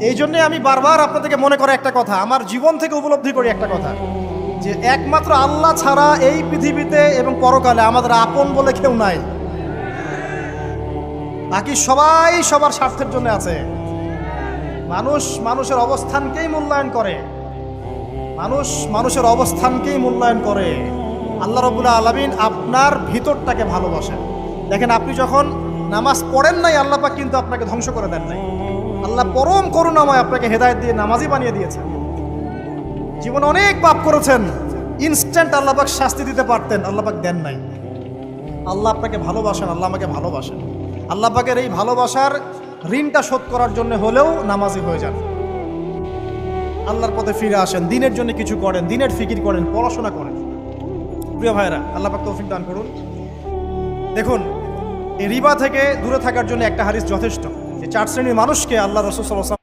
এই জন্যে আমি বারবার আপনাদেরকে মনে করে একটা কথা, আমার জীবন থেকে উপলব্ধি করি একটা কথা, যে একমাত্র আল্লাহ ছাড়া এই পৃথিবীতে এবং পরকালে আমাদের আপন বলে কেউ নাই। বাকি সবাই সবার স্বার্থের জন্য আছে। মানুষ মানুষের অবস্থানকেই মূল্যায়ন করে, মানুষ মানুষের অবস্থানকেই মূল্যায়ন করে। আল্লাহ রাব্বুল আলামিন আপনার ভিতরটাকে ভালোবাসেন। দেখেন, আপনি যখন নামাজ পড়েন নাই, আল্লাহ পাক কিন্তু আপনাকে ধ্বংস করে দেন নাই। আল্লাহ পরম করুণাময় আপনাকে হেদায়েত দিয়ে নামাজি বানিয়ে দিয়েছেন। জীবনে অনেক পাপ করেছেন, ইনস্ট্যান্ট আল্লাহ পাক শাস্তি দিতে পারতেন, আল্লাহ পাক দেন নাই। আল্লাহ আপনাকে ভালোবাসেন, আল্লাহ আমাকে ভালোবাসেন। আল্লাহ পাকের এই ভালোবাসার ঋণটা শোধ করার জন্য হলেও নামাজি হয়ে যান, আল্লাহর পথে ফিরে আসেন, দিনের জন্য কিছু করেন, দিনের ফিকির করেন, পড়াশোনা করেন। প্রিয় ভাইরা, আল্লাহ পাক তৌফিক দান করুন। দেখুন, এই রিবা থেকে দূরে থাকার জন্য একটা হাদিস যথেষ্ট, যে 4 শ্রেণীর মানুষকে আল্লাহ রাসূল সাল্লাল্লাহু আলাইহি ওয়াসাল্লাম